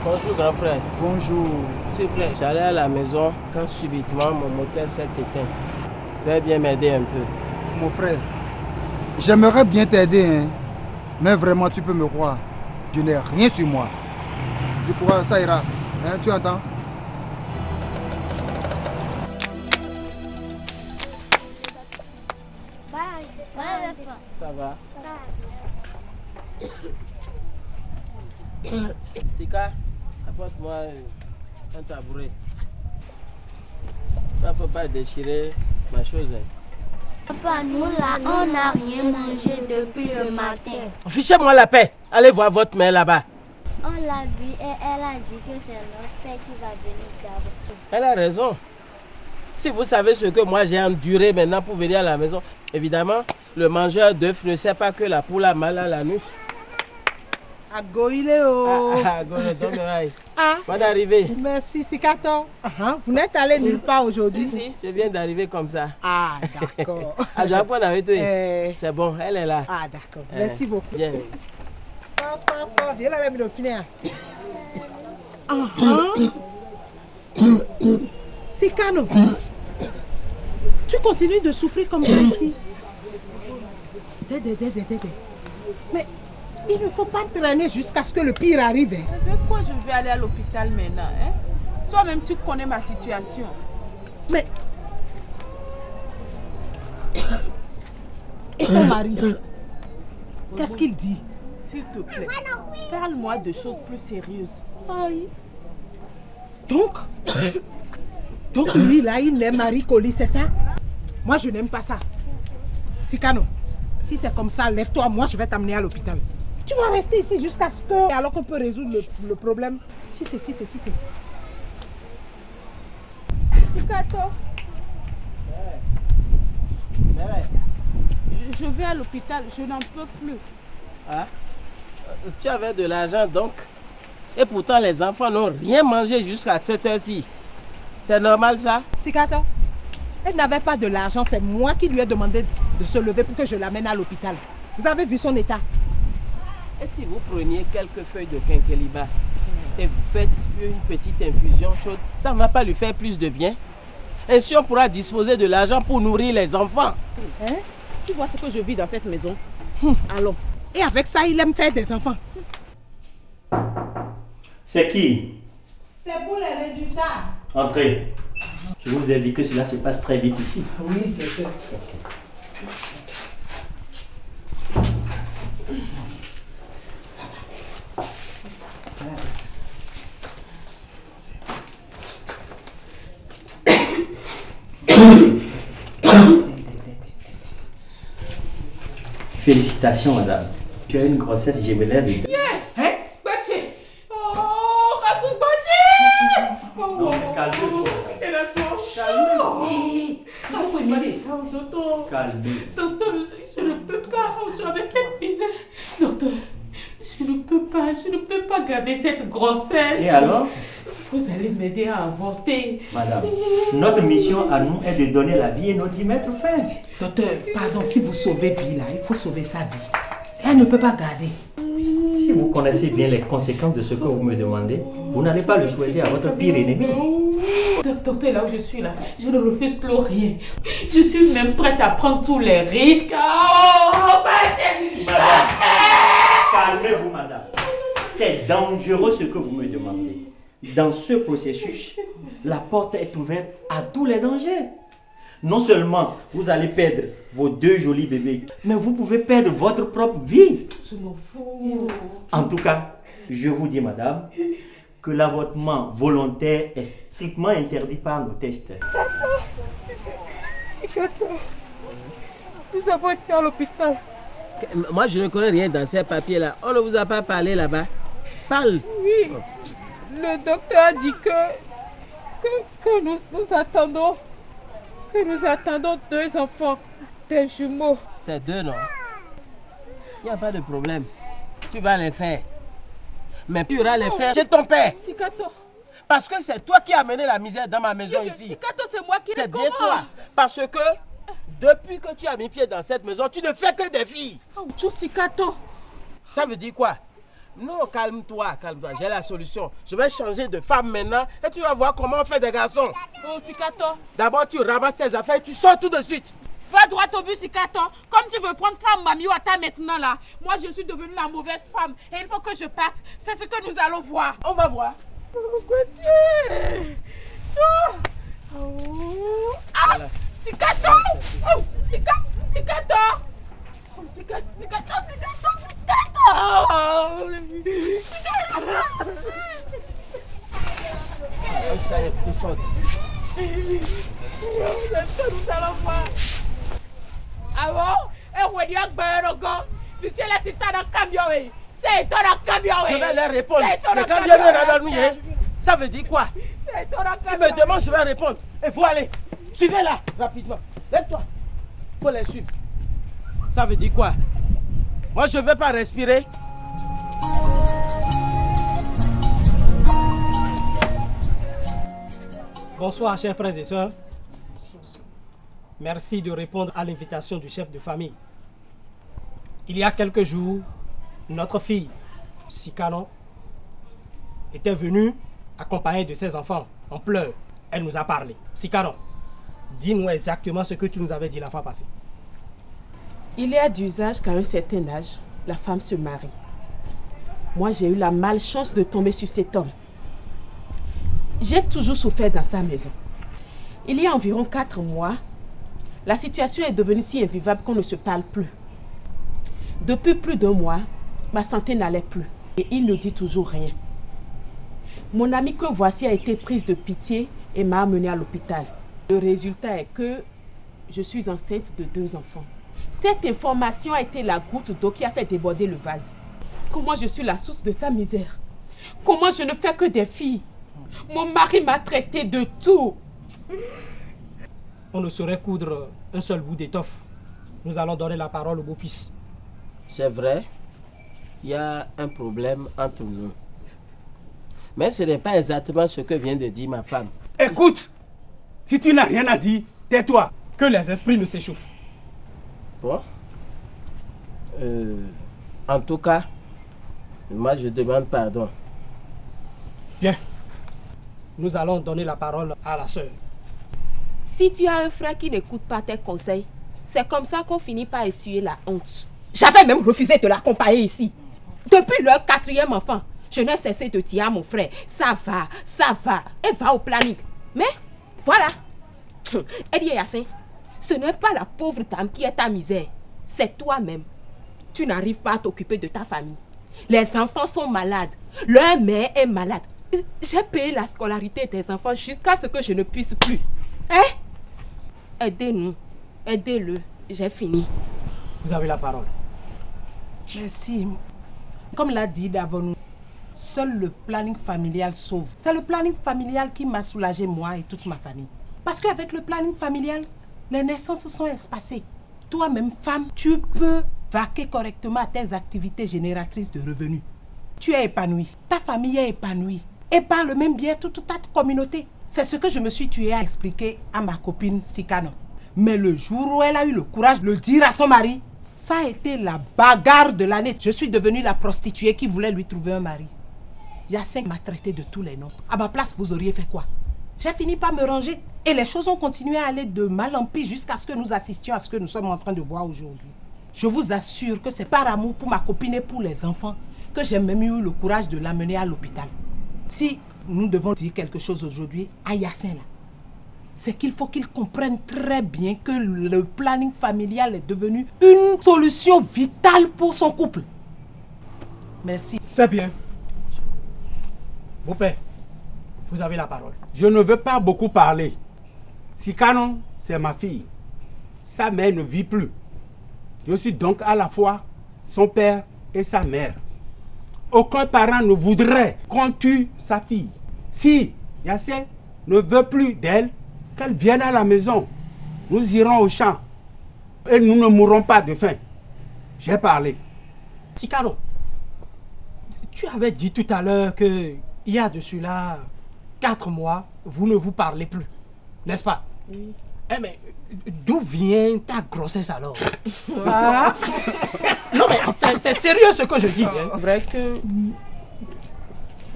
Bonjour grand frère. Bonjour. S'il vous plaît, j'allais à la maison quand subitement mon moteur s'est éteint. Vous allez bien m'aider un peu. Mon frère, j'aimerais bien t'aider, hein, mais vraiment tu peux me croire. Je n'ai rien sur moi. Tu crois ça ira, hein, tu entends? Ça va? Sika, apporte-moi un tabouret. Il ne faut pas déchirer ma chose. Papa, nous là, on n'a rien mangé depuis le matin. Fichez-moi la paix. Allez voir votre mère là-bas. On l'a vue et elle a dit que c'est notre père qui va venir d'abord. Elle a raison. Si vous savez ce que moi j'ai enduré maintenant pour venir à la maison, évidemment, le mangeur d'œufs ne sait pas que la poule a mal à l'anus. Agoïléo. Bonne arrivée. Merci, Sikato. Vous n'êtes allé nulle part aujourd'hui? Si, je viens d'arriver comme ça. Ah, d'accord. Je vais prendre avec toi. C'est bon, elle est là. Ah, d'accord. Merci beaucoup. Bien. Viens là même de finir. Sikano, tu continues de souffrir comme ça ici. Mais il ne faut pas traîner jusqu'à ce que le pire arrive. Avec quoi je vais aller à l'hôpital maintenant, hein? Toi-même, tu connais ma situation. Mais... Et ton mari, qu'est-ce qu'il dit? S'il te plaît, parle-moi de choses plus sérieuses. Aïe. Donc lui là, il n'aime Marie Colli, c'est ça? Moi, je n'aime pas ça. Sikano, si c'est comme ça, lève-toi, moi je vais t'amener à l'hôpital. Tu vas rester ici jusqu'à ce que... Alors qu'on peut résoudre le problème. Tite. Sikato. Je vais à l'hôpital, je n'en peux plus. Ah, tu avais de l'argent donc. Et pourtant les enfants n'ont rien mangé jusqu'à cette heure-ci. C'est normal ça? Sikato, elle n'avait pas de l'argent, c'est moi qui lui ai demandé de se lever pour que je l'amène à l'hôpital. Vous avez vu son état? Et si vous preniez quelques feuilles de quinqueliba et vous faites une petite infusion chaude, ça ne va pas lui faire plus de bien? Ainsi on pourra disposer de l'argent pour nourrir les enfants. Hein? Tu vois ce que je vis dans cette maison? Allons. Et avec ça, il aime faire des enfants. C'est qui? C'est pour les résultats. Entrez. Je vous ai dit que cela se passe très vite ici. Oui, c'est ça. Félicitations, madame. Tu as une grossesse gémellaire de... Hein? Bachi! Oh, Rasoul Bachi! Non, calmez-vous. Elle a trop chaud! Docteur, docteur, je ne peux pas avec cette misère. Docteur, je ne peux pas garder cette grossesse. Et alors? Vous allez m'aider à avorter. Madame, notre mission à nous est de donner la vie et non d'y mettre fin. Docteur, pardon, si vous sauvez vie là, il faut sauver sa vie. Elle ne peut pas garder. Si vous connaissez bien les conséquences de ce que vous me demandez, vous n'allez pas le souhaiter à votre pire ennemi. Docteur, là où je suis là, je ne refuse plus rien. Je suis même prête à prendre tous les risques. Oh, madame, calmez-vous, madame. C'est dangereux ce que vous me demandez. Dans ce processus, la porte est ouverte à tous les dangers. Non seulement vous allez perdre vos 2 jolis bébés, mais vous pouvez perdre votre propre vie. Je m'en fous. En tout cas, je vous dis, madame, que l'avortement volontaire est strictement interdit par nos tests. Nous avons été à l'hôpital. Moi, je ne connais rien dans ces papiers-là. On ne vous a pas parlé là-bas. Parle. Oui. Le docteur a dit que nous attendons 2 enfants, des jumeaux. C'est 2, non? Il n'y a pas de problème. Tu vas les faire. Mais tu iras les faire chez ton père. Sikato. Parce que c'est toi qui as amené la misère dans ma maison ici. Sikato, c'est moi qui... C'est bien toi. Parce que depuis que tu as mis pied dans cette maison, tu ne fais que des filles. Oh, Sikato. Ça veut dire quoi? Non, calme-toi, calme-toi. J'ai la solution. Je vais changer de femme maintenant et tu vas voir comment on fait des garçons. Oh, Sikato. D'abord, tu ramasses tes affaires et tu sors tout de suite. Va droit au but, Sikato. Comme tu veux prendre femme Mami Wata maintenant là, moi je suis devenue la mauvaise femme et il faut que je parte. C'est ce que nous allons voir. On va voir. Ah, Sikato. Oh, Sikato. Oh, Sikato. Ça y est, tu sors d'ici. Qu'est-ce que nous allons voir? Ah bon? Et on dit que tu es là, c'est dans le camion. C'est dans le camion. Je vais leur répondre. Le camion est dans nous. Ça veut dire quoi? Ils me demandent, je vais répondre. Et il faut aller. Suivez-la rapidement. Lève-toi. Il faut les suivre. Ça veut dire quoi? Moi, je ne veux pas respirer. Bonsoir, chers frères et sœurs. Merci de répondre à l'invitation du chef de famille. Il y a quelques jours, notre fille, Sikano, était venue accompagnée de ses enfants en pleurs. Elle nous a parlé. Sikano, dis-nous exactement ce que tu nous avais dit la fois passée. Il est d'usage qu'à un certain âge, la femme se marie. Moi, j'ai eu la malchance de tomber sur cet homme. J'ai toujours souffert dans sa maison. Il y a environ 4 mois, la situation est devenue si invivable qu'on ne se parle plus. Depuis plus d'1 mois, ma santé n'allait plus et il ne dit toujours rien. Mon amie que voici a été prise de pitié et m'a amenée à l'hôpital. Le résultat est que je suis enceinte de 2 enfants. Cette information a été la goutte d'eau qui a fait déborder le vase. Comment je suis la source de sa misère? Comment je ne fais que des filles? Mon mari m'a traité de tout. On ne saurait coudre un seul bout d'étoffe. Nous allons donner la parole au beau-fils. C'est vrai, il y a un problème entre nous. Mais ce n'est pas exactement ce que vient de dire ma femme. Écoute, si tu n'as rien à dire, tais-toi. Que les esprits ne s'échauffent. Bon. En tout cas, moi je demande pardon. Bien. Nous allons donner la parole à la sœur. Si tu as un frère qui n'écoute pas tes conseils, c'est comme ça qu'on finit par essuyer la honte. J'avais même refusé de l'accompagner ici. Depuis leur 4e enfant, je n'ai cessé de dire à mon frère, ça va, et va au planning. Mais, voilà. Eddie Yassin, ce n'est pas la pauvre dame qui est ta misère, c'est toi-même. Tu n'arrives pas à t'occuper de ta famille. Les enfants sont malades, leur mère est malade. J'ai payé la scolarité des enfants jusqu'à ce que je ne puisse plus. Hein? Aidez-nous, aidez-le, j'ai fini. Vous avez la parole. Merci. Comme l'a dit Davonou, seul le planning familial sauve. C'est le planning familial qui m'a soulagé moi et toute ma famille. Parce qu'avec le planning familial, les naissances sont espacées. Toi-même, femme, tu peux vaquer correctement à tes activités génératrices de revenus. Tu es épanouie, ta famille est épanouie. Et par le même biais, toute ta communauté. C'est ce que je me suis tuée à expliquer à ma copine Sikano. Mais le jour où elle a eu le courage de le dire à son mari, ça a été la bagarre de l'année. Je suis devenue la prostituée qui voulait lui trouver un mari. Yassin m'a traité de tous les noms. À ma place, vous auriez fait quoi? J'ai fini par me ranger. Et les choses ont continué à aller de mal en pis jusqu'à ce que nous assistions à ce que nous sommes en train de voir aujourd'hui. Je vous assure que c'est par amour pour ma copine et pour les enfants que j'ai même eu le courage de l'amener à l'hôpital. Si nous devons dire quelque chose aujourd'hui à Yassin, là, c'est qu'il faut qu'il comprenne très bien que le planning familial est devenu une solution vitale pour son couple. Merci. C'est bien. Beau-père, vous avez la parole. Je ne veux pas beaucoup parler. Sikano, c'est ma fille. Sa mère ne vit plus. Je suis donc à la fois son père et sa mère. Aucun parent ne voudrait qu'on tue sa fille. Si Yassin ne veut plus d'elle, qu'elle vienne à la maison. Nous irons au champ. Et nous ne mourrons pas de faim. J'ai parlé. Sikano, Tu avais dit tout à l'heure que il y a de cela 4 mois, vous ne vous parlez plus, n'est-ce pas? Oui. Eh mais d'où vient ta grossesse alors? Ah. Non mais c'est sérieux ce que je dis. C'est vrai que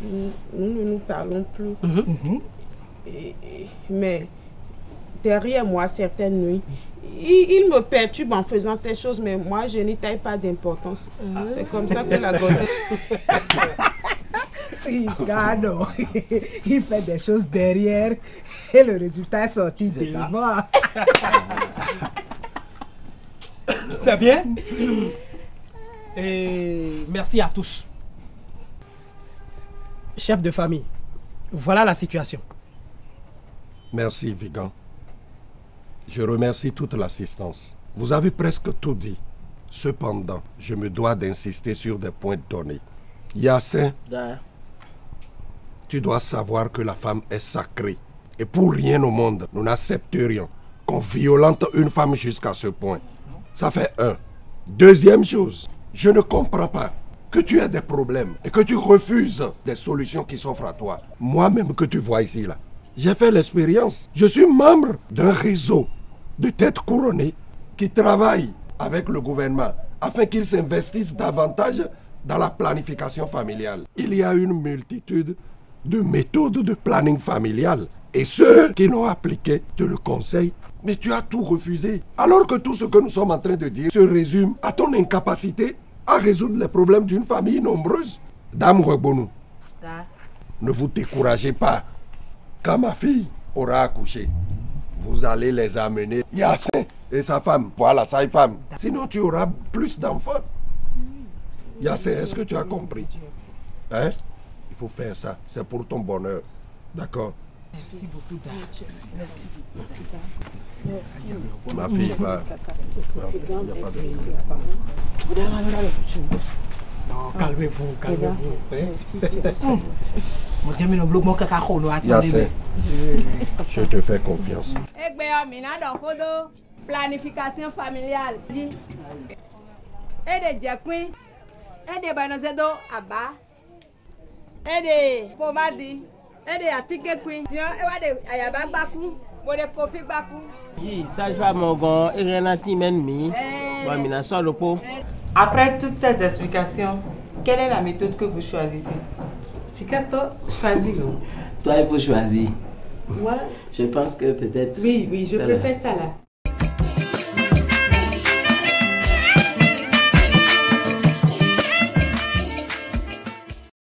nous ne nous parlons plus. Mais derrière moi, certaines nuits, il me perturbe en faisant ces choses, mais moi, je n'y taille pas d'importance. C'est comme ça que la grossesse... Cicano, il fait des choses derrière et le résultat est sorti devant. C'est bien. Et merci à tous. Chef de famille, voilà la situation. Merci, Vigan. Je remercie toute l'assistance. Vous avez presque tout dit. Cependant, je me dois d'insister sur des points donnés. Yassin, tu dois savoir que la femme est sacrée. Et pour rien au monde, nous n'accepterions qu'on violente une femme jusqu'à ce point. Ça fait un. Deuxième chose, je ne comprends pas que tu aies des problèmes et que tu refuses des solutions qui s'offrent à toi. Moi-même que tu vois ici, là, j'ai fait l'expérience. Je suis membre d'un réseau de têtes couronnées qui travaillent avec le gouvernement afin qu'ils s'investissent davantage dans la planification familiale. Il y a une multitude de méthodes de planning familial. Et ceux qui l'ont appliqué te le conseillent. Mais tu as tout refusé. Alors que tout ce que nous sommes en train de dire se résume à ton incapacité à résoudre les problèmes d'une famille nombreuse. Dame Webonou, ne vous découragez pas. Quand ma fille aura accouché, vous allez les amener. Yassin et sa femme, voilà, sa femme. Sinon tu auras plus d'enfants. Yassin, est-ce que tu as compris? Hein? Il faut faire ça, c'est pour ton bonheur. D'accord? Merci beaucoup, Dad. Merci beaucoup, Merci. Ma fille va. Il n'y a pas de souci. Non, calmez-vous, calmez-vous. Yassin, je te fais confiance. Planification familiale. Et des diaquins, et des banazedo aba, et des pomadi, et des atike queen, et des ayaba baku, ou des kofi baku. Oui, ça je vais mon gant, et rien à t'y Après toutes ces explications, quelle est la méthode que vous choisissez? Sikato, choisis. Toi, il faut choisir. Ouais. Je pense que peut-être... Oui, je préfère ça là.